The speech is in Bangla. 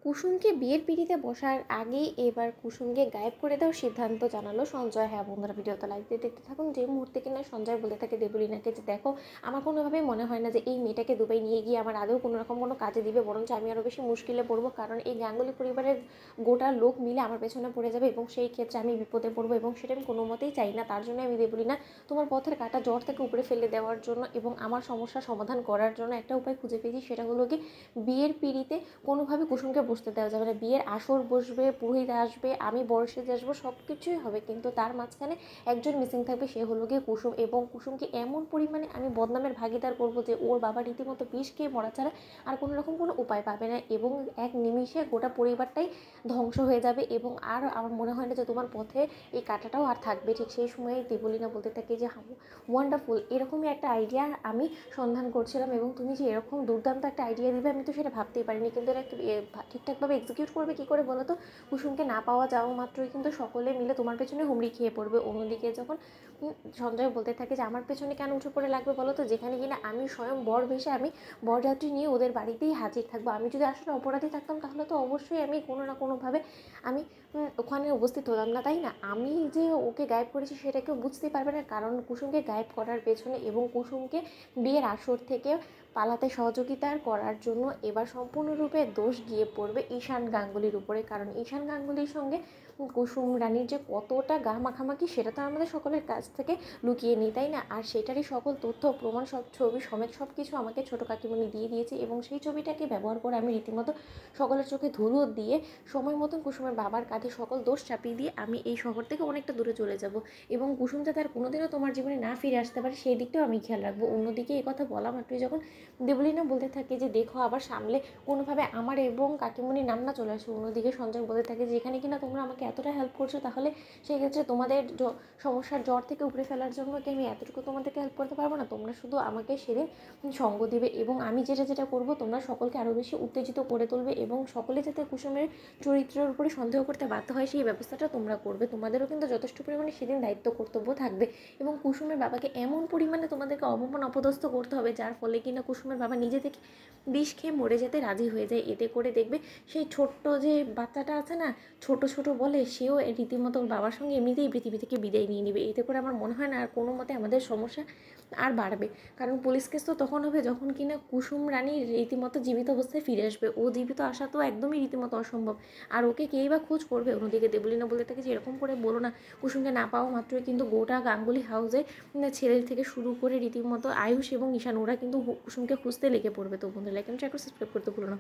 কুসুমকে বিয়ের পিঁড়িতে বসার আগেই এবার কুসুমকে গায়েব করে দেওয়ার সিদ্ধান্ত জানালো সঞ্জয়। হ্যাঁ বন্ধুরা, ভিডিওতে লাইক দিয়ে দেখতে থাকুন। যে মুহূর্তে কিনা সঞ্জয় বলে থাকে দেবলীনাকে যে দেখো, আমার কোনোভাবেই মনে হয় না যে এই মেয়েটাকে দুবাই নিয়ে গিয়ে আমার আদৌ কোনো রকম কোনো কাজে দিবে, বরঞ্চ আমি আরও বেশি মুশকিলে পড়বো, কারণ এই গাঙ্গুলি পরিবারের গোটা লোক মিলে আমার পেছনে পড়ে যাবে এবং সেই ক্ষেত্রে আমি বিপদে পড়বো, এবং সেটা আমি কোনো মতেই চাই না। তার জন্য আমি দেবলীনা তোমার পথের কাঁটা জ্বর থেকে উপরে ফেলে দেওয়ার জন্য এবং আমার সমস্যার সমাধান করার জন্য একটা উপায় খুঁজে পেয়েছি। সেটা হলো কি, বিয়ের পিঁড়িতে কোনোভাবে কুসুমকে বসতে দেওয়া যাবে না। বিয়ের আসর বসবে, পুরোহিত আসবে, আমি বড় সেজে আসবো, সব কিছুই হবে, কিন্তু তার মাঝখানে একজন মিসিং থাকবে, সে হলো গিয়ে কুসুম। এবং কুসুমকে এমন পরিমাণে আমি বদনামের ভাগিদার করবো যে ওর বাবা রীতিমতো বিষ খেয়ে মরা ছাড়া আর কোনো রকম কোনো উপায় পাবে না, এবং এক নিমিষে গোটা পরিবারটাই ধ্বংস হয়ে যাবে। এবং আর আমার মনে হয় না যে তোমার পথে এই কাঁটাটাও আর থাকবে। ঠিক সেই সময় দেবলীনা বলতে থাকে যে ওয়ান্ডারফুল, এরকমই একটা আইডিয়া আমি সন্ধান করছিলাম, এবং তুমি যে এরকম দুর্দান্ত একটা আইডিয়া দিবে আমি তো সেটা ভাবতেই পারিনি। কিন্তু এটা ঠিকঠাকভাবে এক্সিকিউট করবে কী করে বলো তো? কুসুমকে না পাওয়া যাওয়া মাত্রই কিন্তু সকলে মিলে তোমার পেছনে হুমড়ি খেয়ে পড়বে। অন্যদিকে যখন সঞ্জয় বলতে থাকে যে আমার পেছনে কেন উঠে পড়ে লাগবে বলো তো, যেখানে কিনা আমি স্বয়ং বর ভেসে আমি বরযাত্রী নিয়ে ওদের বাড়িতেই হাজির থাকবো। আমি যদি আসলে অপরাধী থাকতাম তাহলে তো অবশ্যই আমি কোনো না কোনোভাবে আমি ওখানে উপস্থিত হলাম না, তাই না? আমি যে ওকে গায়েব করেছি সেটা কেউ বুঝতেই পারবে না, কারণ কুসুমকে গায়েব করার পেছনে এবং কুসুমকে বিয়ের আসর থেকে পালাতে সহযোগিতা করার জন্য এবার সম্পূর্ণরূপে দোষ গিয়ে পড়বে ঈশান গাঙ্গুলির উপরে। কারণ ঈশান গাঙ্গুলির সঙ্গে কুসুম রানীর যে কতটা গা মাখামাখি সেটা তো আমাদের সকলের কাছ থেকে লুকিয়ে নেই, তাই না? আর সেটারই সকল তথ্য প্রমাণ, সব ছবি সমেত সব কিছু আমাকে ছোটো কাকিমণি দিয়ে দিয়েছে, এবং সেই ছবিটাকে ব্যবহার করে আমি রীতিমতো সকলের চোখে ধুলো দিয়ে সময় মতন কুসুমের বাবার কাঁধে সকল দোষ চাপিয়ে দিয়ে আমি এই শহর থেকে অনেকটা দূরে চলে যাব, এবং কুসুম যাতে আর কোনোদিনও তোমার জীবনে না ফিরে আসতে পারে সেই দিকটাও আমি খেয়াল রাখবো। অন্যদিকে এই কথা বলা মাত্রই যখন দেবলীনা বলতে থাকে যে দেখো আবার সামলে কোনোভাবে আমার এবং কাকিমণির নাম না চলে আসে, অন্যদিকে সঞ্জয় বলতে থাকে যে এখানে কিনা তোমরা আমাকে এতটা হেল্প করছো, তাহলে সেক্ষেত্রে তোমাদের সমস্যার জ্বর থেকে উপরে ফেলার জন্য কি আমি এতটুকু তোমাদেরকে হেল্প করতে পারবো না? তোমরা শুধু আমাকে সেদিন সঙ্গ দিবে, এবং আমি যেটা যেটা করবো তোমরা সকলকে আরও বেশি উত্তেজিত করে তুলবে, এবং সকলে যাতে কুসুমের চরিত্রের উপরে সন্দেহ করতে বাধ্য হয় সেই ব্যবস্থাটা তোমরা করবে। তোমাদেরও কিন্তু যথেষ্ট পরিমাণে সেদিন দায়িত্ব কর্তব্য থাকবে, এবং কুসুমের বাবাকে এমন পরিমাণে তোমাদেরকে অপমান অপদস্থ করতে হবে যার ফলে কিনা কুসুমের বাবা নিজে থেকে বিষ খেয়ে মরে যেতে রাজি হয়ে যায়। এতে করে দেখবে সেই ছোট্ট যে বাচ্চাটা আছে না, ছোট ছোট বলে, সেও রীতিমতো ওর বাবার সঙ্গে এমনিতেই পৃথিবী থেকে বিদায় নিয়ে নেবে। এতে করে আমার মনে হয় না আর কোনো মতে আমাদের সমস্যা আর বাড়বে, কারণ পুলিশ কেস তো তখন হবে যখন কিনা কুসুম রানী রীতিমতো জীবিত অবস্থায় ফিরে আসবে। ও জীবিত আসা তো একদমই রীতিমতো অসম্ভব, আর ওকে কেই বা খোঁজ করবে? অন্যদিকে দেবলীনা বলতে থাকে যে এরকম করে বলো না, কুসুমকে না পাওয়া মাত্রই কিন্তু গোটা গাঙ্গুলি হাউসে ছেলে থেকে শুরু করে রীতিমতো আয়ুষ এবং ঈশান ওরা কিন্তু কুসুমকে খুঁজতে লেগে পড়বে। তো বন্ধুরা, লাইক এবং শেয়ার করে সাবস্ক্রাইব করতে ভুলো না।